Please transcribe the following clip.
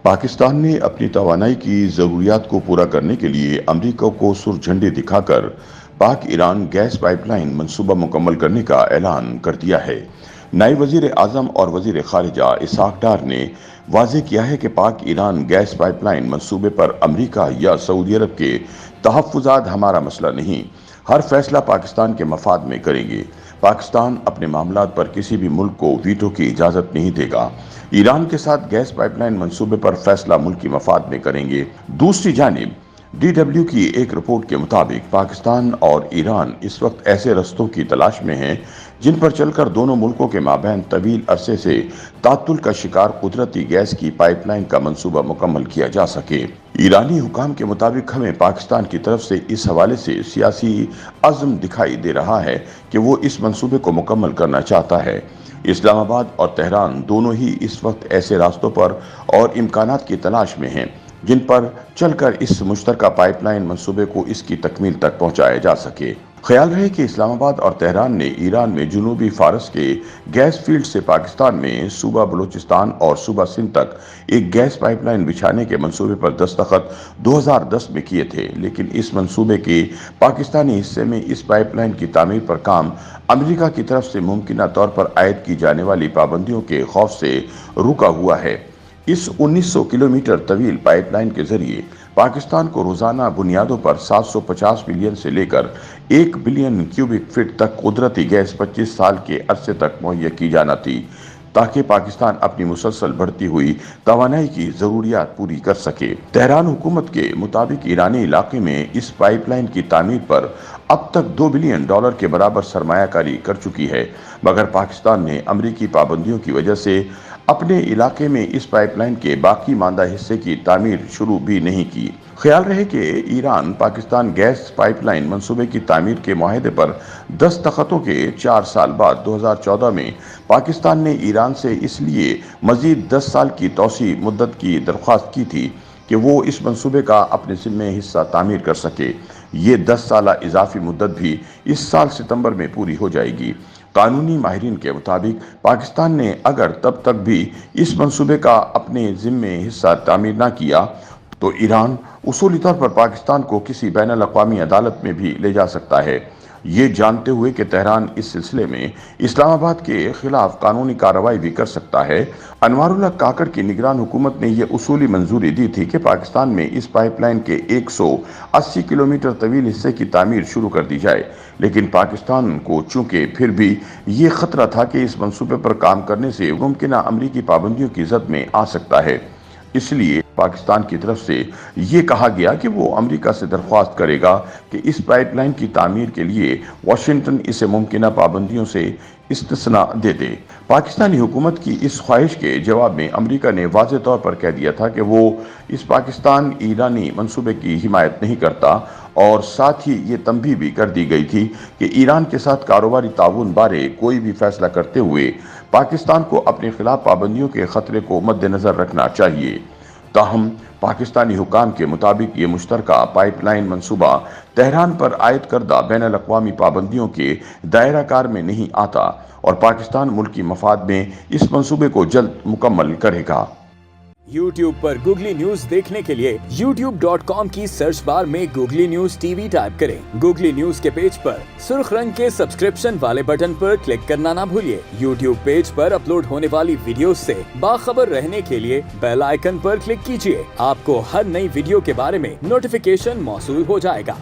पाकिस्तान ने अपनी तवानाई की ज़रूरियात को पूरा करने के लिए अमरीका को सुर झंडे दिखाकर पाक ईरान गैस पाइपलाइन मंसूबा मुकम्मल करने का ऐलान कर दिया है। नायब वज़ीर आज़म और वज़ीर ख़ारिजा इसहाक डार ने वाज़ेह किया है कि पाक ईरान गैस पाइपलाइन मंसूबे पर अमरीका या सऊदी अरब के तहफ़्फ़ुज़ात हमारा मसला नहीं, हर फैसला पाकिस्तान के मफाद में करेंगे। पाकिस्तान अपने मामलात पर किसी भी मुल्क को वीटो की इजाज़त नहीं देगा। ईरान के साथ गैस पाइपलाइन मंसूबे पर फैसला मुल्की मफाद में करेंगे। दूसरी जानिब DW की एक रिपोर्ट के मुताबिक पाकिस्तान और ईरान इस वक्त ऐसे रस्तों की तलाश में हैं जिन पर चलकर दोनों मुल्कों के माबैन तवील अरसे से तातुल का शिकार कुदरती गैस की पाइपलाइन का मंसूबा मुकम्मल किया जा सके। ईरानी हुकाम के मुताबिक हमें पाकिस्तान की तरफ से इस हवाले से सियासी अज़्म दिखाई दे रहा है कि वो इस मंसूबे को मुकम्मल करना चाहता है। इस्लामाबाद और तेहरान दोनों ही इस वक्त ऐसे रास्तों पर और इम्कानात की तलाश में हैं जिन पर चलकर इस मुश्तरका पाइपलाइन मंसूबे को इसकी तकमील तक पहुंचाया जा सके। ख्याल रहे कि इस्लामाबाद और तेहरान ने ईरान में जुनूबी फारस के गैस फील्ड से पाकिस्तान में सूबा बलूचिस्तान और सूबा सिंध तक एक गैस पाइपलाइन बिछाने के मंसूबे पर दस्तखत 2010 में किए थे, लेकिन इस मंसूबे के पाकिस्तानी हिस्से में इस पाइपलाइन की तामीर पर काम अमेरिका की तरफ से मुमकिना तौर पर आयद की जाने वाली पाबंदियों के खौफ से रुका हुआ है। इस 1900 किलोमीटर तवील पाइपलाइन के जरिए पाकिस्तान को रोजाना बुनियादों पर 750 मिलियन से लेकर 1 बिलियन क्यूबिक फीट तक कुदरती गैस 25 साल के अरसे तक मुहैया की जाना थी, ताकि पाकिस्तान अपनी मुसलसल बढ़ती हुई तवानाई की जरूरियात पूरी कर सके। तेहरान हुकूमत के मुताबिक ईरानी इलाके में इस पाइपलाइन की तामीर पर अब तक $2 बिलियन के बराबर सरमायाकारी कर चुकी है, मगर पाकिस्तान ने अमरीकी पाबंदियों की वजह से अपने इलाके में इस पाइपलाइन के बाकी मांदा हिस्से की तामीर शुरू भी नहीं की। ख्याल रहे कि ईरान पाकिस्तान गैस पाइपलाइन मंसूबे की तामीर के मुआहदे पर दस्तखतों के 4 साल बाद 2014 में पाकिस्तान ने ईरान से इसलिए मजीद 10 साल की तौसी मुद्दत की दरख्वास्त की थी कि वो इस मंसूबे का अपने ज़िम्मे हिस्सा तामीर कर सके। ये 10 साल इजाफी मुद्दत भी इस साल सितंबर में पूरी हो जाएगी। कानूनी माहिरीन के मुताबिक पाकिस्तान ने अगर तब तक भी इस मंसूबे का अपने ज़िम्मे हिस्सा तामीर ना किया तो ईरान उसूली तौर पर पाकिस्तान को किसी बैनुल अक़वामी अदालत में भी ले जा सकता है। ये जानते हुए कि तेहरान इस सिलसिले में इस्लामाबाद के खिलाफ कानूनी कार्रवाई भी कर सकता है, अनवारुल्लाह काकड़ की निगरान हुकूमत ने यह उसूली मंजूरी दी थी कि पाकिस्तान में इस पाइपलाइन के 180 किलोमीटर तवील हिस्से की तामीर शुरू कर दी जाए, लेकिन पाकिस्तान को चूंकि फिर भी ये खतरा था कि इस मंसूबे पर काम करने से मुमकिना अमरीकी पाबंदियों की जद में आ सकता है, इसलिए पाकिस्तान की तरफ से ये कहा गया कि वो अमेरिका से दरख्वास्त करेगा कि इस पाइपलाइन की तामीर के लिए वाशिंगटन इसे मुमकिना पाबंदियों से इस्तिस्ना दे दे। पाकिस्तानी हुकूमत की इस ख्वाहिश के जवाब में अमेरिका ने वाज़ेह तौर पर कह दिया था कि वो इस पाकिस्तान ईरानी मंसूबे की हिमायत नहीं करता, और साथ ही ये तंबीह भी कर दी गई थी कि ईरान के साथ कारोबारी ताउन बारे कोई भी फैसला करते हुए पाकिस्तान को अपने खिलाफ पाबंदियों के खतरे को मद्देनजर रखना चाहिए। ताहम पाकिस्तानी हुकाम के मुताबिक ये मुश्तरका पाइपलाइन मंसूबा तेहरान पर आयद करदा बैनुल अक़वामी पाबंदियों के दायरा कार में नहीं आता और पाकिस्तान मुल्की मफाद में इस मंसूबे को जल्द मुकम्मल करेगा। YouTube पर गूगली न्यूज देखने के लिए youtube.com की सर्च बार में गूगली न्यूज TV टाइप करें। गूगली न्यूज के पेज पर सुर्ख रंग के सब्सक्रिप्शन वाले बटन पर क्लिक करना ना भूलिए। YouTube पेज पर अपलोड होने वाली वीडियोस से बाखबर रहने के लिए बेल आइकन पर क्लिक कीजिए। आपको हर नई वीडियो के बारे में नोटिफिकेशन मौसूल हो जाएगा।